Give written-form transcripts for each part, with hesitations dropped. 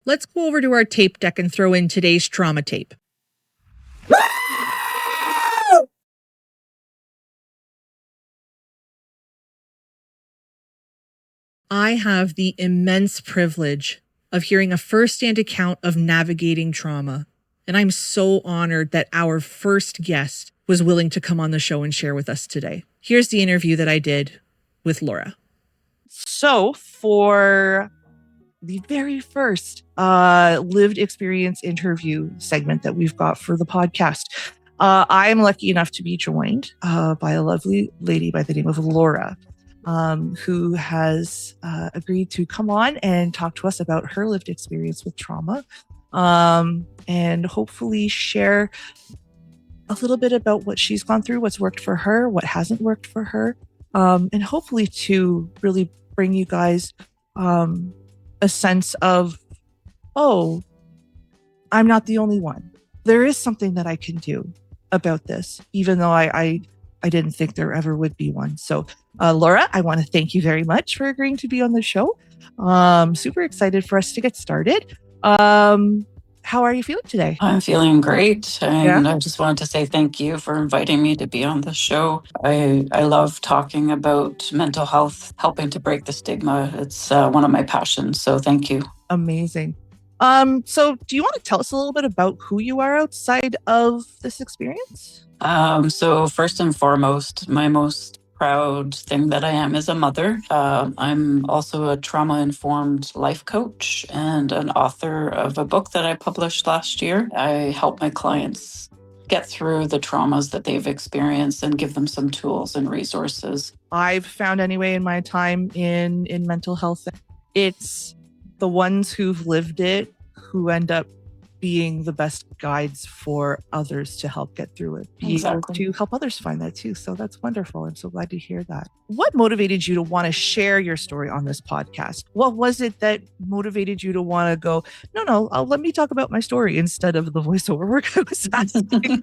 Let's go over to our tape deck and throw in today's trauma tape. I have the immense privilege of hearing a first-hand account of navigating trauma, and I'm so honored that our first guest was willing to come on the show and share with us today. Here's the interview that I did with Laura. So for the very first lived experience interview segment that we've got for the podcast, I am lucky enough to be joined by a lovely lady by the name of Laura, who has agreed to come on and talk to us about her lived experience with trauma, and hopefully share a little bit about what she's gone through, what's worked for her, what hasn't worked for her, and hopefully to really bring you guys a sense of, oh, I'm not the only one. There is something that I can do about this, even though I didn't think there ever would be one. So, Laura, I want to thank you very much for agreeing to be on the show. Super excited for us to get started. How are you feeling today? I'm feeling great. And I just wanted to say thank you for inviting me to be on the show. I love talking about mental health, helping to break the stigma. It's one of my passions. So thank you. Amazing. So do you want to tell us a little bit about who you are outside of this experience? So first and foremost, my most proud thing that I am is a mother. I'm also a trauma-informed life coach and an author of a book that I published last year. I help my clients get through the traumas that they've experienced and give them some tools and resources. I've found anyway in my time in mental health, it's the ones who've lived it who end up being the best guides for others to help get through it. To help others find that too. So that's wonderful. I'm so glad to hear that. What motivated you to want to share your story on this podcast? What was it that motivated you to want to go, no, let me talk about my story instead of the voiceover work I was asking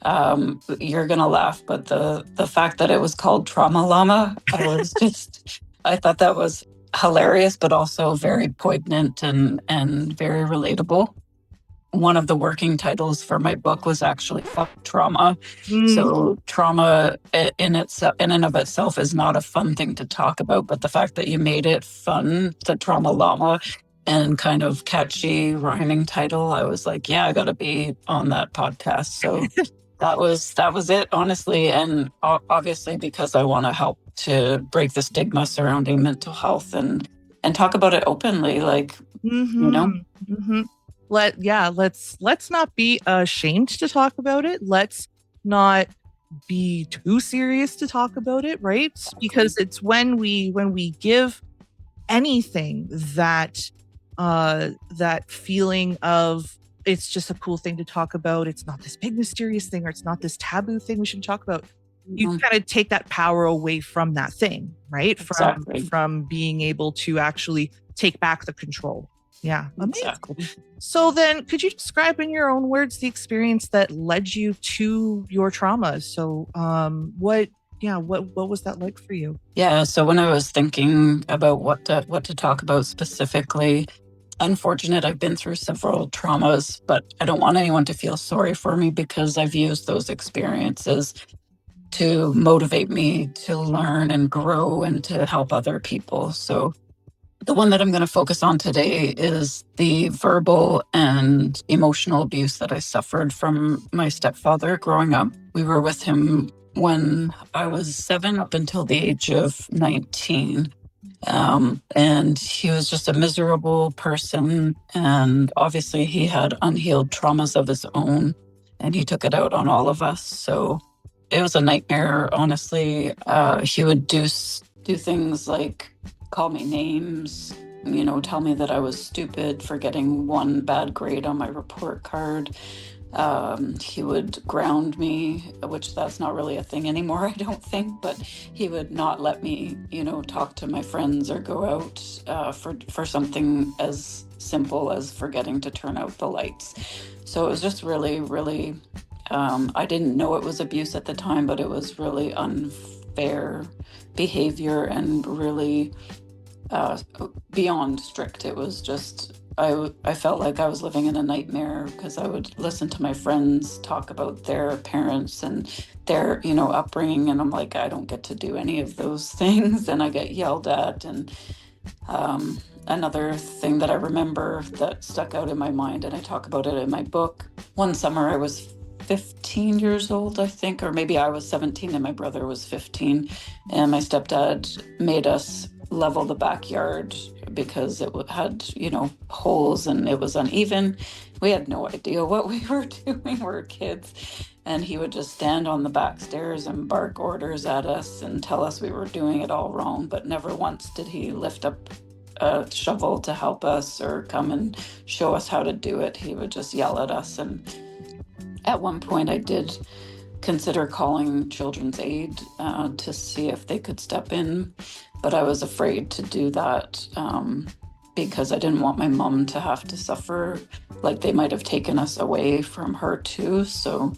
about? You're going to laugh, but the fact that it was called Trauma Llama, I thought that was hilarious, but also very poignant and very relatable. One of the working titles for my book was actually Fuck Trauma. So trauma in and of itself is not a fun thing to talk about, but the fact that you made it fun, the Trauma Llama, and kind of catchy rhyming title, I was like, yeah, I got to be on that podcast. So that was it, honestly. And obviously because I want to help to break the stigma surrounding mental health and talk about it openly, like, you know. Let's not be ashamed to talk about it. Let's not be too serious to talk about it, right? Because it's when we give anything that feeling of it's just a cool thing to talk about, it's not this big mysterious thing, or it's not this taboo thing we should talk about. You kind of take that power away from that thing, right? From being able to actually take back the control. Yeah. Exactly. So then could you describe in your own words the experience that led you to your trauma? So what was that like for you? Yeah. So when I was thinking about what to talk about specifically, unfortunate, I've been through several traumas, but I don't want anyone to feel sorry for me because I've used those experiences to motivate me to learn and grow and to help other people. So the one that I'm going to focus on today is the verbal and emotional abuse that I suffered from my stepfather growing up. We were with him when I was 7 up until the age of 19. And he was just a miserable person. And obviously he had unhealed traumas of his own, and he took it out on all of us. So it was a nightmare, honestly. He would do things like call me names, tell me that I was stupid for getting one bad grade on my report card. He would ground me, which that's not really a thing anymore, I don't think, but he would not let me, talk to my friends or go out for something as simple as forgetting to turn out the lights. So it was just really, really, I didn't know it was abuse at the time, but it was really unfair behavior and really beyond strict. It was just I felt like I was living in a nightmare because I would listen to my friends talk about their parents and their, upbringing, and I'm like, I don't get to do any of those things, and I get yelled at. And another thing that I remember that stuck out in my mind, and I talk about it in my book, one summer I was 15 years old, I think, or maybe I was 17 and my brother was 15, and my stepdad made us level the backyard because it had, holes and it was uneven. We had no idea what we were doing. We were kids. And he would just stand on the back stairs and bark orders at us and tell us we were doing it all wrong. But never once did he lift up a shovel to help us or come and show us how to do it. He would just yell at us. And at one point I did consider calling Children's Aid to see if they could step in, but I was afraid to do that because I didn't want my mom to have to suffer. Like, they might have taken us away from her too. So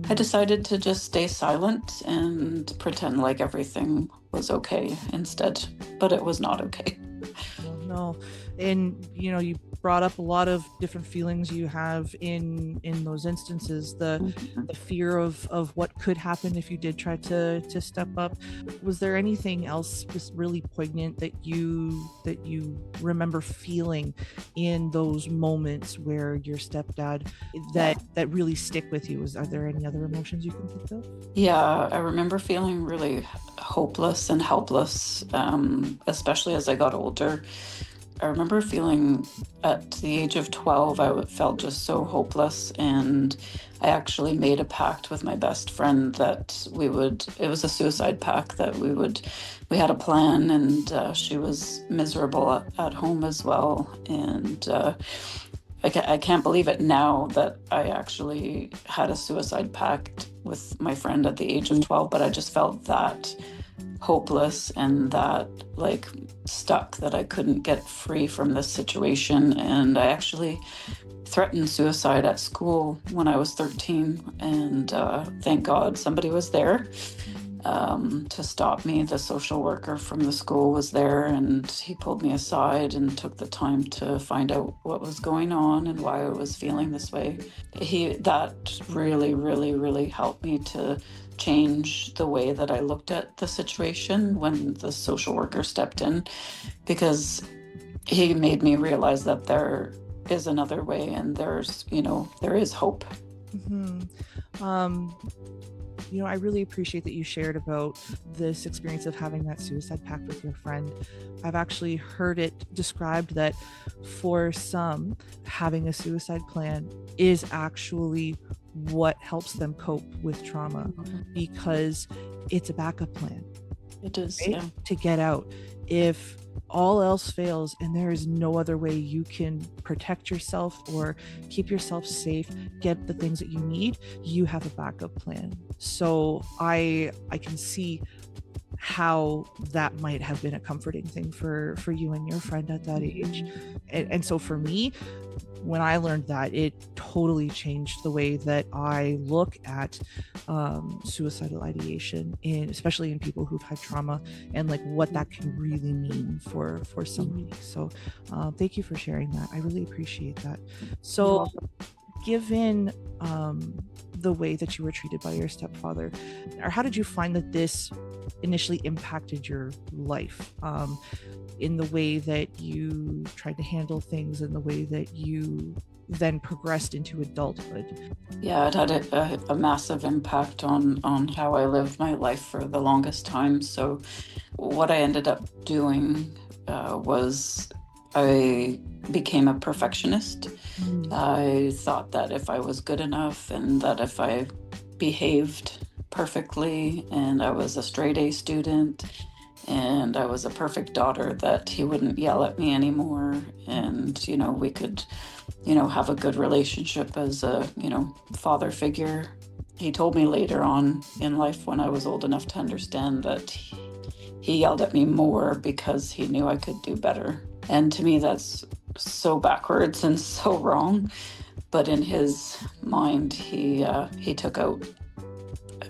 I decided to just stay silent and pretend like everything was okay instead, but it was not okay. No. And, you brought up a lot of different feelings you have in those instances, the fear of what could happen if you did try to step up. Was there anything else just really poignant that you remember feeling in those moments where your stepdad that really stick with you? Are there any other emotions you can think of? Yeah, I remember feeling really hopeless and helpless, especially as I got older. I remember feeling at the age of 12, I felt just so hopeless, and I actually made a pact with my best friend that it was a suicide pact, that we had a plan, and she was miserable at home as well. And I can't believe it now that I actually had a suicide pact with my friend at the age of 12, but I just felt that hopeless and that stuck, that I couldn't get free from this situation. And I actually threatened suicide at school when I was 13, and thank God somebody was there to stop me. The social worker from the school was there, and he pulled me aside and took the time to find out what was going on and why I was feeling this way. That really, really, really helped me to change the way that I looked at the situation when the social worker stepped in, because he made me realize that there is another way, and there is hope. I really appreciate that you shared about this experience of having that suicide pact with your friend. I've actually heard it described that for some, having a suicide plan is actually what helps them cope with trauma, because it's a backup plan. It is, right? Yeah. To get out. If all else fails and there is no other way you can protect yourself or keep yourself safe, get the things that you need, you have a backup plan. So I can see how that might have been a comforting thing for you and your friend at that age. And so for me, when I learned that, it totally changed the way that I look at suicidal ideation, especially in people who've had trauma, and what that can really mean for somebody. So thank you for sharing that. I really appreciate that. So given the way that you were treated by your stepfather, or how did you find that this initially impacted your life, in the way that you tried to handle things and the way that you then progressed into adulthood? Yeah, it had a massive impact on how I lived my life for the longest time. So what I ended up doing was I became a perfectionist. I thought that if I was good enough and that if I behaved perfectly and I was a straight A student and I was a perfect daughter, that he wouldn't yell at me anymore, and we could have a good relationship as a father figure. He told me later on in life, when I was old enough to understand, that he yelled at me more because he knew I could do better. And to me, that's so backwards and so wrong. But in his mind, he took out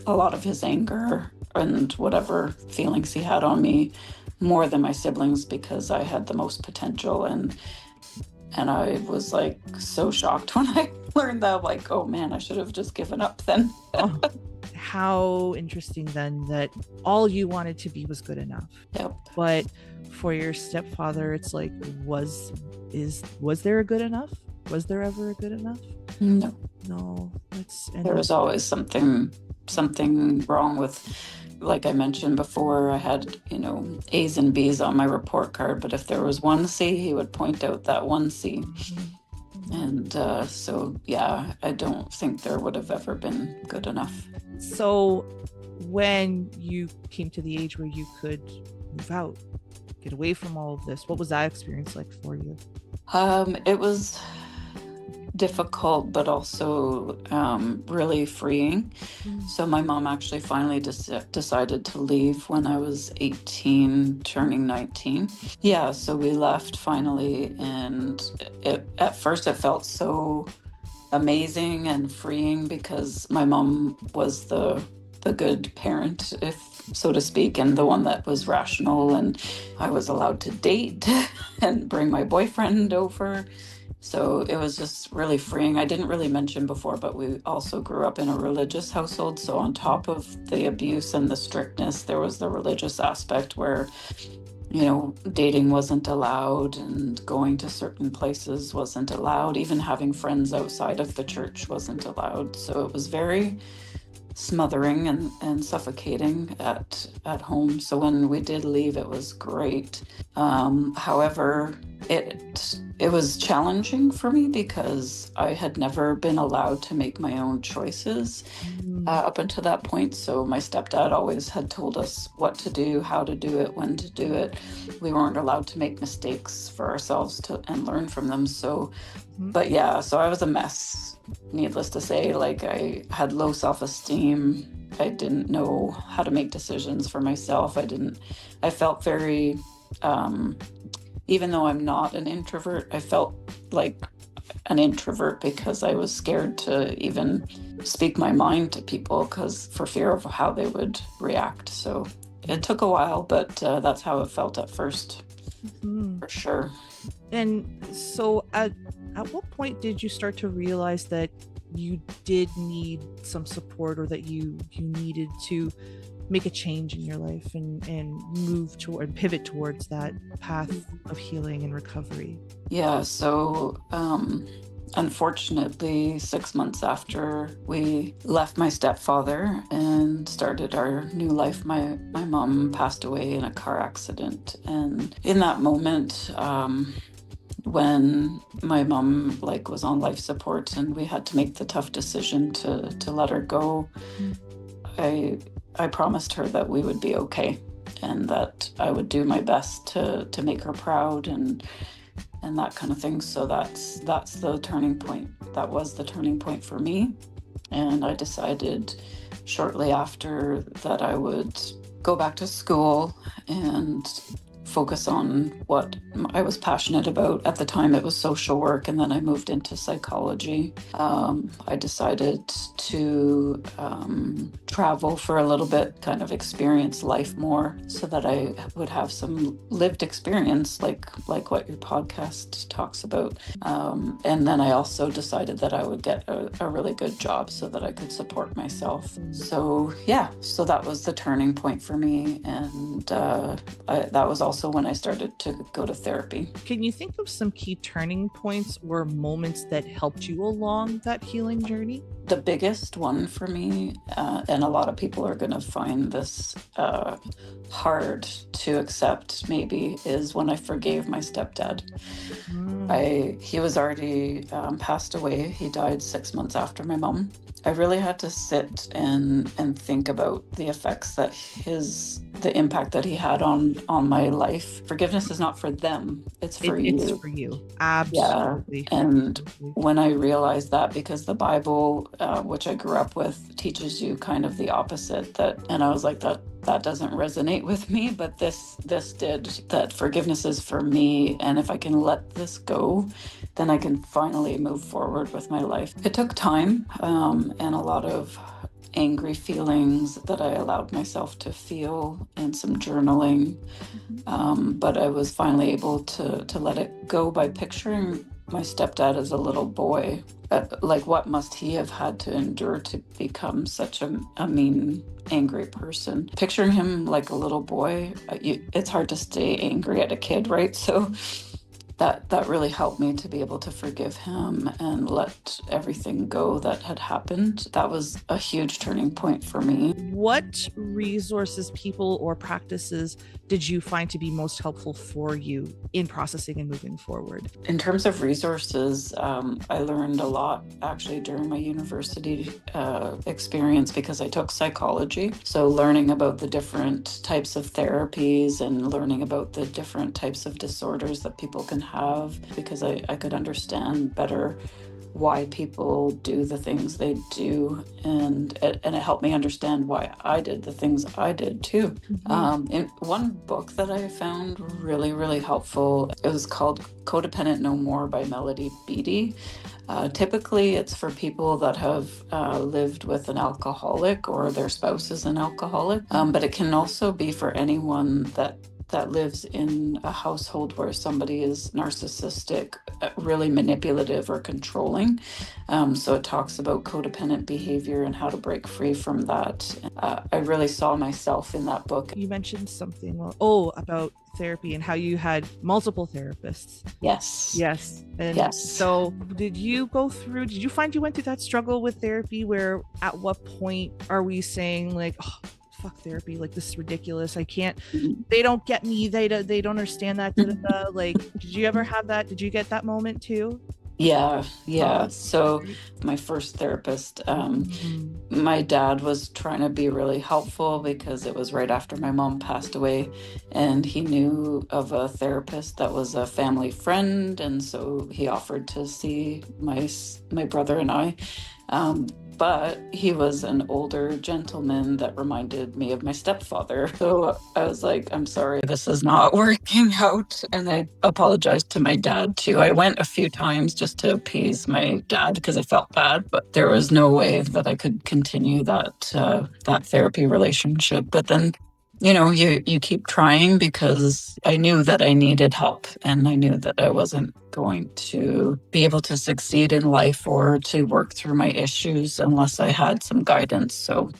a lot of his anger and whatever feelings he had on me more than my siblings, because I had the most potential. And And I was like so shocked when I learned that, like, oh man, I should have just given up then. Oh, how interesting then that all you wanted to be was good enough. Yep. But for your stepfather, it's like, was there a good enough? Was there ever a good enough? No. There was always something wrong with, like I mentioned before, I had, A's and B's on my report card, but if there was one C, he would point out that one C. And so, yeah, I don't think there would have ever been good enough. So when you came to the age where you could move out, get away from all of this, what was that experience like for you? It was difficult, but also really freeing. So my mom actually finally decided to leave when I was 18, turning 19. Yeah, so we left finally, and at first it felt so amazing and freeing because my mom was the good parent, if so to speak, and the one that was rational, and I was allowed to date and bring my boyfriend over. So it was just really freeing. I didn't really mention before, but we also grew up in a religious household. So on top of the abuse and the strictness, there was the religious aspect where, dating wasn't allowed and going to certain places wasn't allowed. Even having friends outside of the church wasn't allowed. So it was very smothering and suffocating at home. So when we did leave, it was great. However, it was challenging for me because I had never been allowed to make my own choices up until that point. So my stepdad always had told us what to do, how to do it, when to do it. We weren't allowed to make mistakes for ourselves and learn from them. So, but yeah, so I was a mess. Needless to say, like I had low self-esteem. I didn't know how to make decisions for myself. I felt very, even though I'm not an introvert, I felt like an introvert because I was scared to even speak my mind to people for fear of how they would react. So it took a while, but that's how it felt at first, for sure. And so at what point did you start to realize that you did need some support, or that you needed to make a change in your life and move toward, pivot towards that path of healing and recovery? Yeah, so unfortunately, 6 months after we left my stepfather and started our new life, my mom passed away in a car accident. And in that moment, when my mom was on life support and we had to make the tough decision to let her go, I promised her that we would be okay and that I would do my best to make her proud and that kind of thing. So that's the turning point. That was the turning point for me. And I decided shortly after that I would go back to school and focus on what I was passionate about. At the time, it was social work, and then I moved into psychology. I decided to travel for a little bit, kind of experience life more so that I would have some lived experience like what your podcast talks about. And then I also decided that I would get a really good job so that I could support myself. So yeah, so that was the turning point for me. And that was also when I started to go to therapy. Can you think of some key turning points or moments that helped you along that healing journey? The biggest one for me, and a lot of people are going to find this hard to accept maybe, is when I forgave my stepdad. He was already passed away. He died 6 months after my mom. I really had to sit and think about the effects that the impact that he had on my life. Forgiveness is not for them, it's for you. It's for you. Absolutely. Yeah. And when I realized that, because the Bible, which I grew up with, teaches you kind of the opposite, and I was like, that doesn't resonate with me, but this did, that forgiveness is for me. And if I can let this go, then I can finally move forward with my life. It took time and a lot of angry feelings that I allowed myself to feel and some journaling. But I was finally able to let it go by picturing my stepdad as a little boy. Like, what must he have had to endure to become such a mean, angry person? Picturing him like a little boy, it's hard to stay angry at a kid, right? So that really helped me to be able to forgive him and let everything go that had happened. That was a huge turning point for me. What resources, people, or practices did you find to be most helpful for you in processing and moving forward? In terms of resources, I learned a lot actually during my university experience because I took psychology. So learning about the different types of therapies and learning about the different types of disorders that people can have, because I could understand better why people do the things they do, and it helped me understand why I did the things I did too. In one book that I found really, really helpful, it was called Codependent No More by Melody Beattie. Typically, it's for people that have lived with an alcoholic or their spouse is an alcoholic, but it can also be for anyone that lives in a household where somebody is narcissistic, really manipulative or controlling. So it talks about codependent behavior and how to break free from that. I really saw myself in that book. You mentioned something, about therapy and how you had multiple therapists. Yes. And yes. So did you find you went through that struggle with therapy where at what point are we saying like, oh, fuck therapy, like this is ridiculous, I can't, they don't get me, they don't understand that, like, did you ever have that? Did you get that moment too? Yeah. So my first therapist, my dad was trying to be really helpful because it was right after my mom passed away, and he knew of a therapist that was a family friend, and so he offered to see my brother and I. But he was an older gentleman that reminded me of my stepfather. So I was like, I'm sorry, this is not working out. And I apologized to my dad too. I went a few times just to appease my dad because I felt bad, but there was no way that I could continue that therapy relationship. But then, you keep trying because I knew that I needed help, and I knew that I wasn't going to be able to succeed in life or to work through my issues unless I had some guidance. So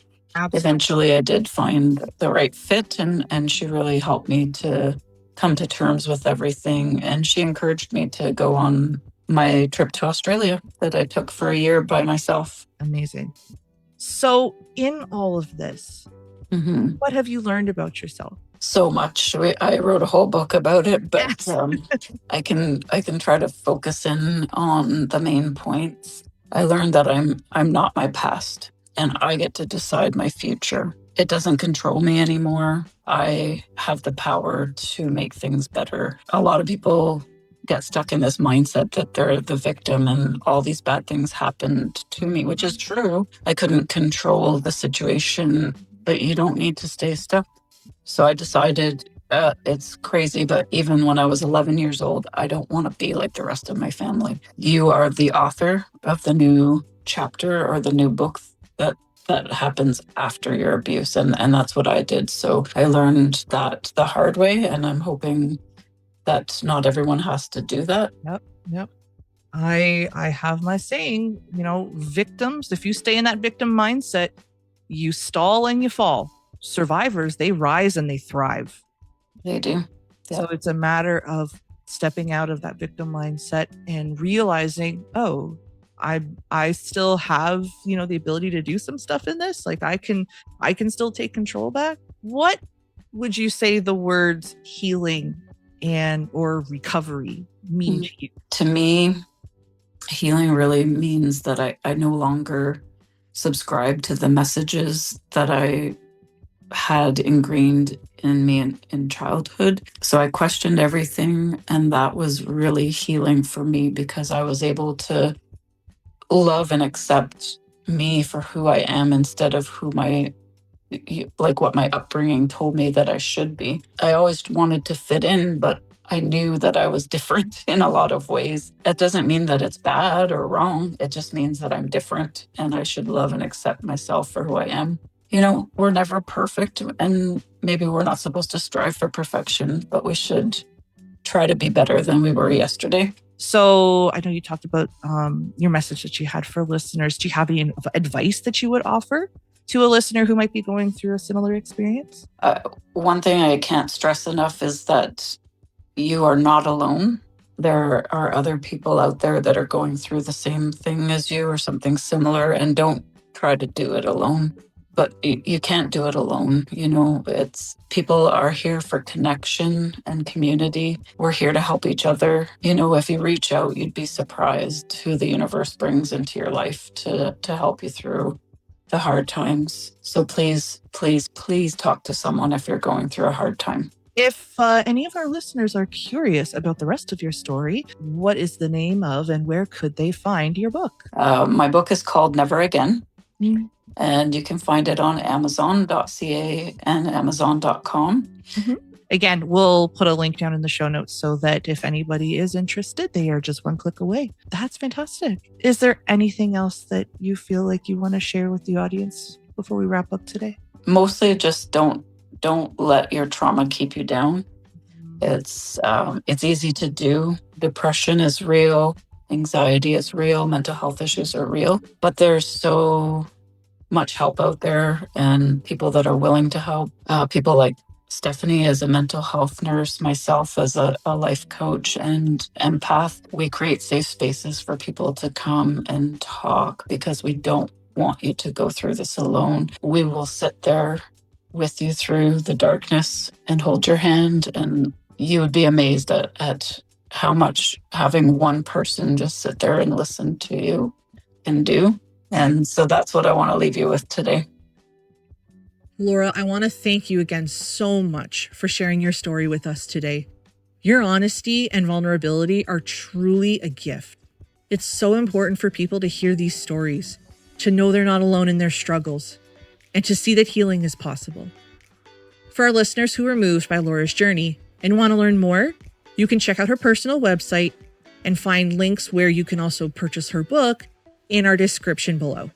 eventually I did find the right fit, and she really helped me to come to terms with everything. And she encouraged me to go on my trip to Australia that I took for a year by myself. Amazing. So in all of this, what have you learned about yourself? So much. I wrote a whole book about it, but yes. I can try to focus in on the main points. I learned that I'm not my past, and I get to decide my future. It doesn't control me anymore. I have the power to make things better. A lot of people get stuck in this mindset that they're the victim and all these bad things happened to me, which is true. I couldn't control the situation, but you don't need to stay stuck. So I decided, it's crazy, but even when I was 11 years old, I don't want to be like the rest of my family. You are the author of the new chapter or the new book that happens after your abuse. And that's what I did. So I learned that the hard way, and I'm hoping that not everyone has to do that. Yep. I have my saying, victims, if you stay in that victim mindset, you stall and you fall. Survivors, they rise and they thrive. They do. Yeah. So it's a matter of stepping out of that victim mindset and realizing, oh, I still have, the ability to do some stuff in this. Like I can still take control back. What would you say the words healing and or recovery mean to you? To me, healing really means that I no longer subscribe to the messages that I had ingrained in me in childhood. So I questioned everything, and that was really healing for me because I was able to love and accept me for who I am instead of who what my upbringing told me that I should be. I always wanted to fit in, but I knew that I was different in a lot of ways. It doesn't mean that it's bad or wrong. It just means that I'm different, and I should love and accept myself for who I am. We're never perfect, and maybe we're not supposed to strive for perfection, but we should try to be better than we were yesterday. So I know you talked about your message that you had for listeners. Do you have any advice that you would offer to a listener who might be going through a similar experience? One thing I can't stress enough is that you are not alone. There are other people out there that are going through the same thing as you or something similar, and don't try to do it alone. But you can't do it alone. It's people are here for connection and community. We're here to help each other. If you reach out, you'd be surprised who the universe brings into your life to help you through the hard times. So please, please, please talk to someone if you're going through a hard time. If any of our listeners are curious about the rest of your story, what is the name of and where could they find your book? My book is called Never Again. And you can find it on Amazon.ca and Amazon.com. Again, we'll put a link down in the show notes so that if anybody is interested, they are just one click away. That's fantastic. Is there anything else that you feel like you want to share with the audience before we wrap up today? Mostly just don't let your trauma keep you down. It's easy to do. Depression is real. Anxiety is real. Mental health issues are real. But there's so much help out there and people that are willing to help. People like Stephanie as a mental health nurse, myself as a life coach and empath. We create safe spaces for people to come and talk because we don't want you to go through this alone. We will sit there with you through the darkness and hold your hand, and you would be amazed at how much having one person just sit there and listen to you can do. And so that's what I want to leave you with today. Laura, I want to thank you again so much for sharing your story with us today. Your honesty and vulnerability are truly a gift. It's so important for people to hear these stories, to know they're not alone in their struggles, and to see that healing is possible. For our listeners who were moved by Laura's journey and want to learn more, you can check out her personal website and find links where you can also purchase her book in our description below.